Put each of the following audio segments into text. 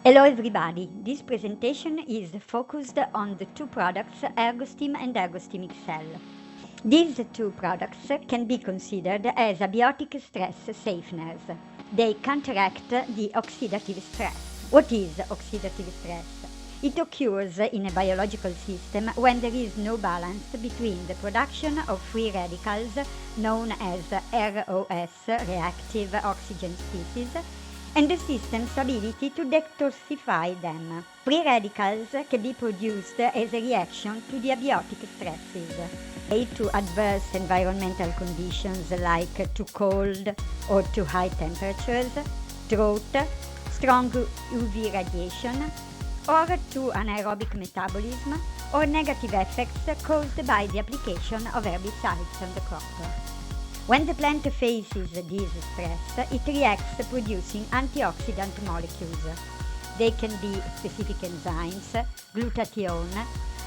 Hello everybody, this presentation is focused on the two products Ergostim and Ergostim XL. These two products can be considered as abiotic stress safeners. They counteract the oxidative stress. What is oxidative stress? It occurs in a biological system when there is no balance between the production of free radicals, known as ROS, reactive oxygen species, and the system's ability to detoxify them. Free radicals can be produced as a reaction to the abiotic stresses, to adverse environmental conditions like too cold or too high temperatures, drought, strong UV radiation, or to anaerobic metabolism or negative effects caused by the application of herbicides on the crop. When the plant faces this stress, it reacts producing antioxidant molecules. They can be specific enzymes, glutathione,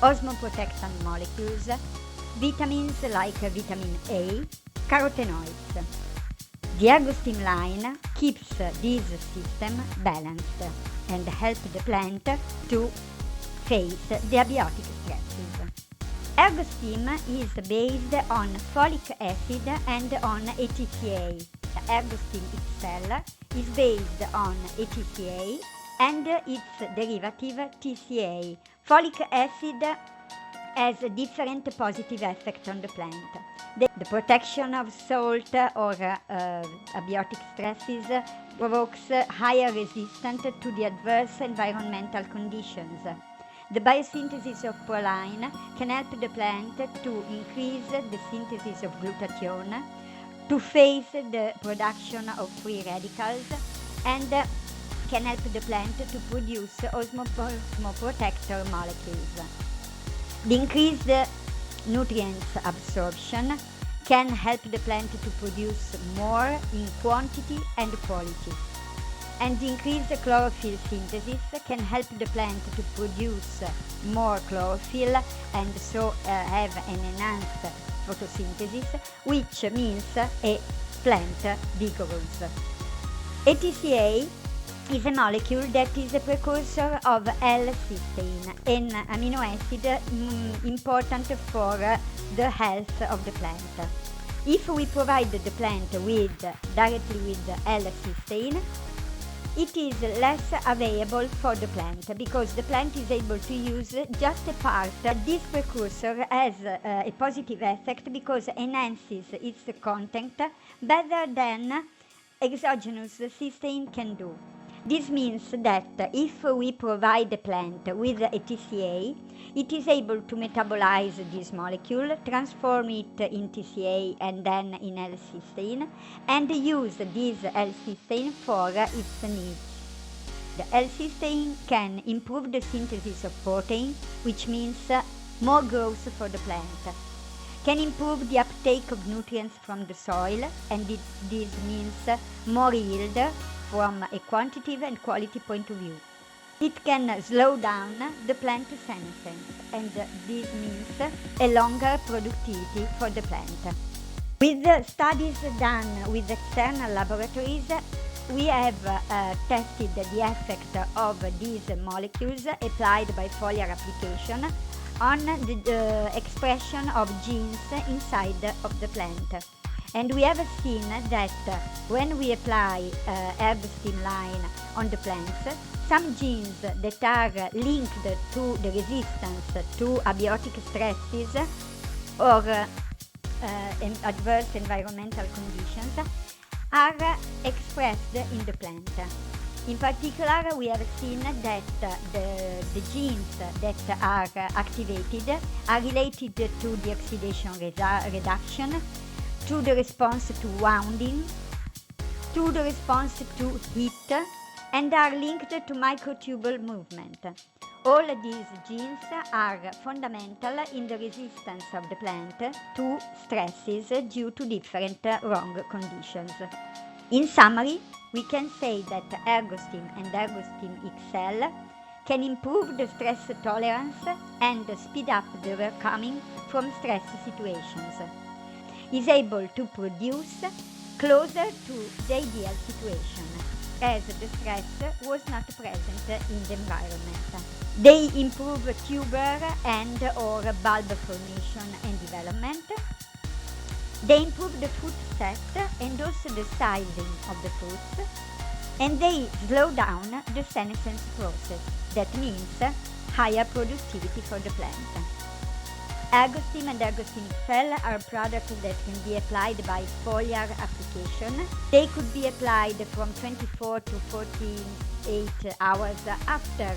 osmoprotectant molecules, vitamins like vitamin A, carotenoids. The Ergostim line keeps this system balanced and helps the plant to face the abiotic stresses. Ergostim is based on folic acid and on ATCA. Ergostim XL is based on ATCA and its derivative TCA. Folic acid has a different positive effect on the plant. The protection of salt or abiotic stresses provokes higher resistance to the adverse environmental conditions. The biosynthesis of proline can help the plant to increase the synthesis of glutathione, to face the production of free radicals, and can help the plant to produce osmoprotector molecules. The increased nutrients absorption can help the plant to produce more in quantity and quality. And the increased chlorophyll synthesis can help the plant to produce more chlorophyll and so have an enhanced photosynthesis, which means a plant vigorous. ATCA is a molecule that is a precursor of L-cysteine, an amino acid important for the health of the plant. If we provide the plant directly with L-cysteine, it is less available for the plant because the plant is able to use just a part. This precursor has a positive effect because it enhances its content better than exogenous cysteine can do. This means that if we provide the plant with a TCA, it is able to metabolize this molecule, transform it in TCA and then in L-cysteine, and use this L-cysteine for its needs. The L-cysteine can improve the synthesis of protein, which means more growth for the plant, can improve the uptake of nutrients from the soil, and this means more yield from a quantitative and quality point of view. It can slow down the plant senescence, and this means a longer productivity for the plant. With studies done with external laboratories, we have tested the effect of these molecules applied by foliar application on the expression of genes inside of the plant. And we have seen that when we apply Ergostim line on the plants, some genes that are linked to the resistance to abiotic stresses or adverse environmental conditions are expressed in the plant. In particular, we have seen that the genes that are activated are related to the oxidation reduction, to the response to wounding, to the response to heat, and are linked to microtubule movement. All these genes are fundamental in the resistance of the plant to stresses due to different wrong conditions. In summary, we can say that Ergostim and Ergostim XL can improve the stress tolerance and speed up the overcoming from stress situations. Is able to produce closer to the ideal situation. as the stress was not present in the environment. They improve tuber and or bulb formation and development. They improve the fruit set and also the sizing of the fruits, and they slow down the senescence process. That means higher productivity for the plant. Ergostim and Ergostim XL are products that can be applied by foliar application. They could be applied from 24 to 48 hours after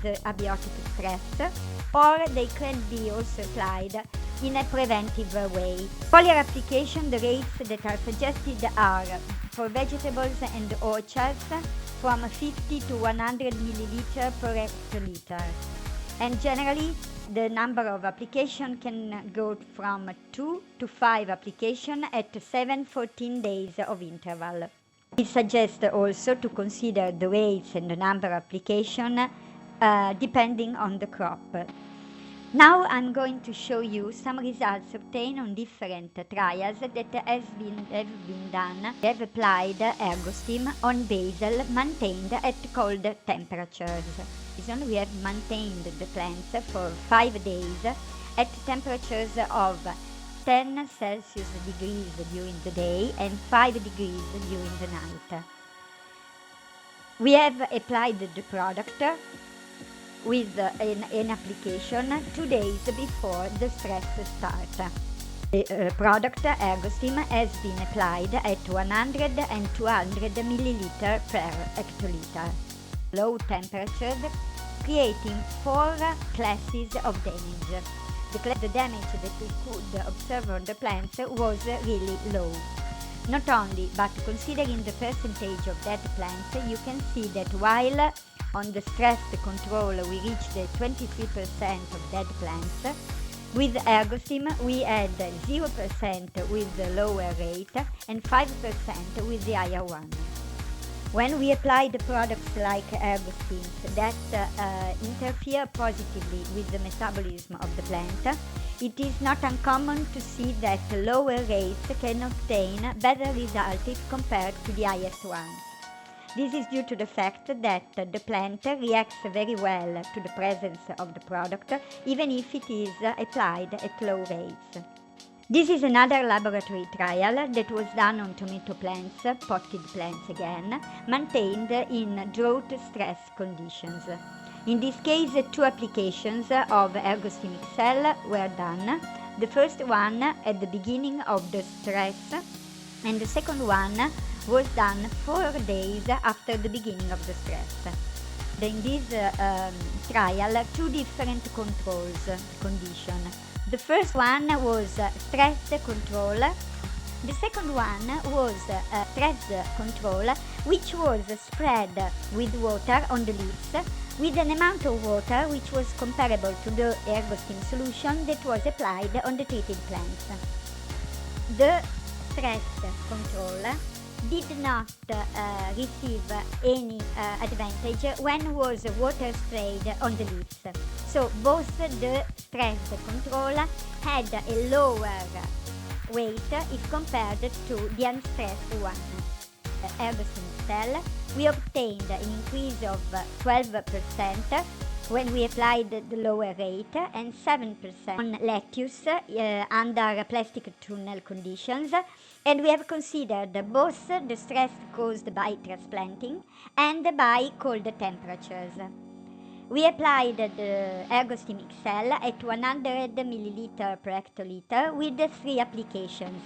the abiotic stress, or they can be also applied in a preventive way. Foliar application, the rates that are suggested are for vegetables and orchards from 50 to 100 milliliter per hectoliter. And generally, the number of application can go from 2 to 5 application at 7-14 days of interval. We suggest also to consider the rates and the number of application depending on the crop. Now I'm going to show you some results obtained on different trials that have been done. We have applied Ergostim on basil maintained at cold temperatures. We have maintained the plants for 5 days at temperatures of 10 Celsius degrees during the day and 5 degrees during the night. We have applied the product with an application 2 days before the stress start. The product Ergostim has been applied at 100 and 200 milliliter per hectoliter. Low temperatures, creating 4 classes of damage. The damage that we could observe on the plants was really low. Not only, but considering the percentage of dead plants, you can see that while on the stress control we reached 23% of dead plants, with Ergostim we had 0% with the lower rate and 5% with the higher one. When we apply the products like Ergostim that interfere positively with the metabolism of the plant, it is not uncommon to see that lower rates can obtain better results if compared to the highest ones. This is due to the fact that the plant reacts very well to the presence of the product, even if it is applied at low rates. This is another laboratory trial that was done on tomato plants, potted plants again, maintained in drought stress conditions. In this case, 2 applications of Ergostim XL were done. The first one at the beginning of the stress, and the second one was done 4 days after the beginning of the stress. In this trial, 2 different conditions. The first one was stress control. The second one was stress control, which was spread with water on the leaves, with an amount of water which was comparable to the Ergostim solution that was applied on the treated plants. The stress control did not receive any advantage when was water sprayed on the leaves. So both the stress control had a lower weight if compared to the unstressed one. Ergostim XL, we obtained an increase of 12% when we applied the lower rate and 7% on lettuce under plastic tunnel conditions, and we have considered both the stress caused by transplanting and by cold temperatures. We applied the Ergostim XL at 100 ml per hectoliter with 3 applications.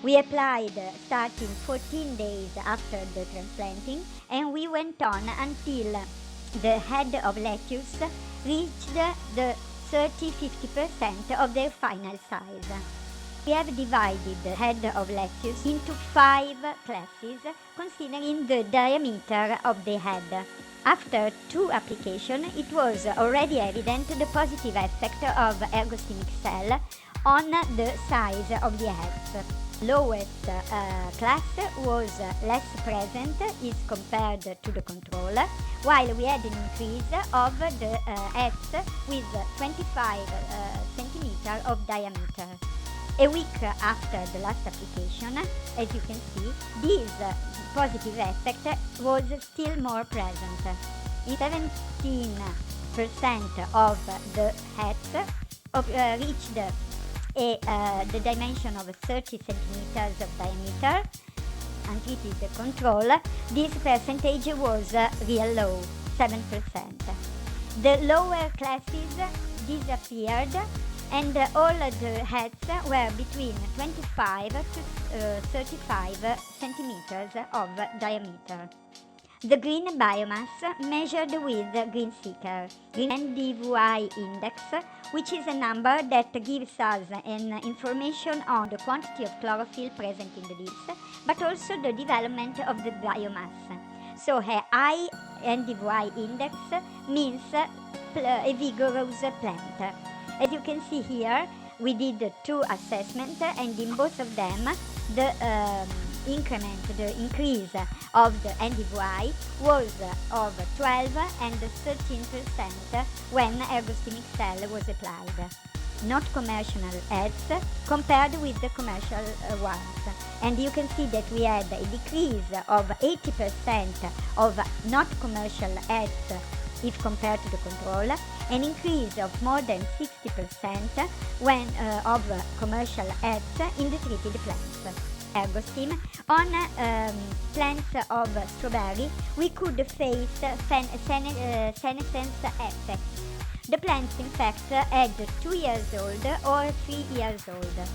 We applied starting 14 days after the transplanting, and we went on until the head of lettuce reached the 30-50% of their final size. We have divided the head of lettuce into 5 classes considering the diameter of the head. After 2 applications, it was already evident the positive effect of Ergostim XL on the size of the heads. Lowest class was less present is compared to the control, while we had an increase of the heads with 25 centimeters of diameter. A week after the last application, as you can see, these positive effect was still more present. In 17% of the heads reached the dimension of 30 centimeters of diameter, untreated control. This percentage was real low, 7%. The lower classes disappeared, and all the heads were between 25 to 35 centimeters of diameter. The green biomass measured with green seeker, green NDVI index, which is a number that gives us an information on the quantity of chlorophyll present in the leaves, but also the development of the biomass. So a high NDVI index means a vigorous plant. As you can see here, we did two assessments, and in both of them, the increase of the NDVI was of 12 and 13% when Ergostim XL was applied. Not commercial ads compared with the commercial ones. And you can see that we had a decrease of 80% of not commercial ads if compared to the control, an increase of more than 60% when of commercial ads in the treated plants. Ergostim. On plants of strawberry, we could face senescence effects. The plants, in fact, had 2 years old or 3 years old.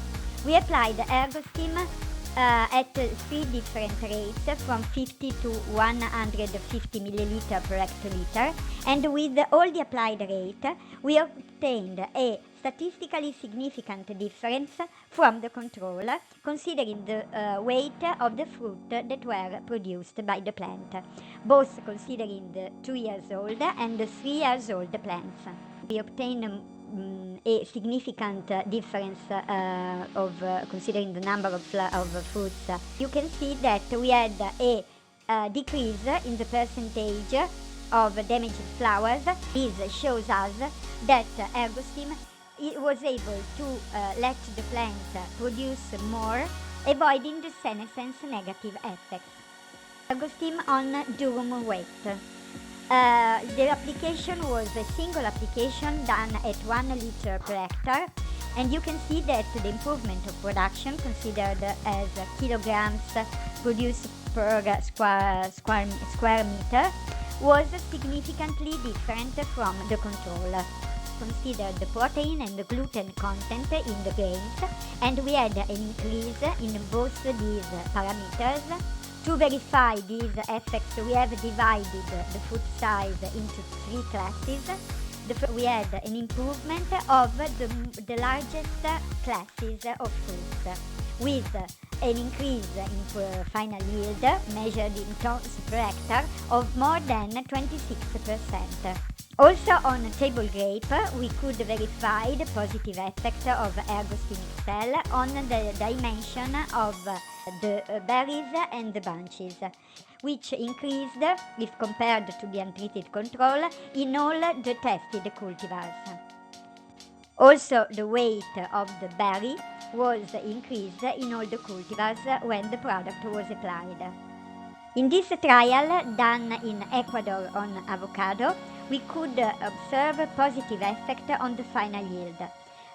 We applied Ergostim at 3 different rates, from 50 to 150 milliliter per hectoliter, and with all the applied rate, we obtained a statistically significant difference from the control, considering the weight of the fruit that were produced by the plant, both considering the 2 years old and the 3 years old plants. We obtained a significant difference of considering the number of fruits. You can see that we had a decrease in the percentage of damaged flowers. This shows us that Ergostim was able to let the plant produce more, avoiding the senescence negative effects. Ergostim on durum weight. The application was a single application done at 1 liter per hectare, and you can see that the improvement of production, considered as kilograms produced per square meter, was significantly different from the control. Consider the protein and the gluten content in the grains, and we had an increase in both these parameters. To verify these effects, we have divided the fruit size into 3 classes. We had an improvement of the largest classes of fruits, with an increase in final yield measured in tons per hectare of more than 26%. Also on table grape, we could verify the positive effect of Ergostim XL on the dimension of the berries and the bunches, which increased if compared to the untreated control in all the tested cultivars. Also, the weight of the berry was increased in all the cultivars when the product was applied. In this trial done in Ecuador on avocado, we could observe a positive effect on the final yield.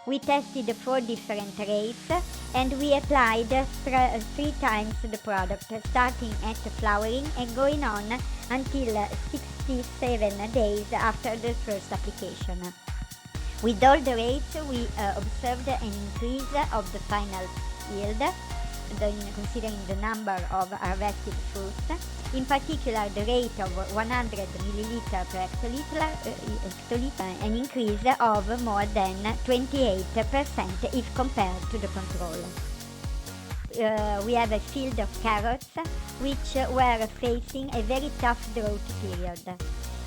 We tested 4 different rates, and we applied 3 times the product, starting at flowering and going on until 67 days after the first application. With all the rates, we observed an increase of the final yield, considering the number of harvested fruits, in particular the rate of 100 milliliter per hectoliter, an increase of more than 28% if compared to the control. We have a field of carrots which were facing a very tough drought period.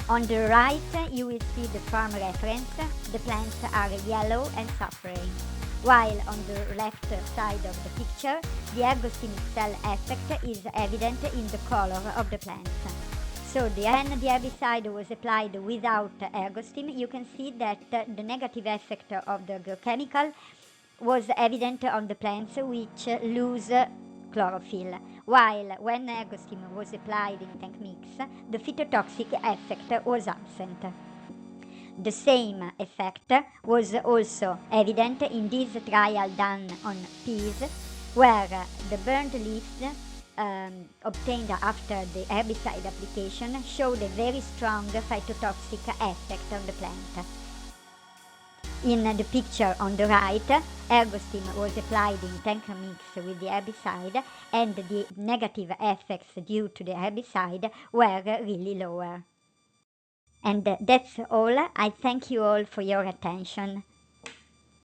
On the right, you will see the farm reference. The plants are yellow and suffering, while on the left side of the picture, the Ergostim XL effect is evident in the color of the plants. So when the herbicide was applied without Ergostim, you can see that the negative effect of the agrochemical was evident on the plants, which lose chlorophyll, while when Ergostim was applied in tank mix, the phytotoxic effect was absent. The same effect was also evident in this trial done on peas, where the burned leaves obtained after the herbicide application showed a very strong phytotoxic effect on the plant. In the picture on the right, Ergostim was applied in tank mix with the herbicide, and the negative effects due to the herbicide were really lower. And that's all. I thank you all for your attention.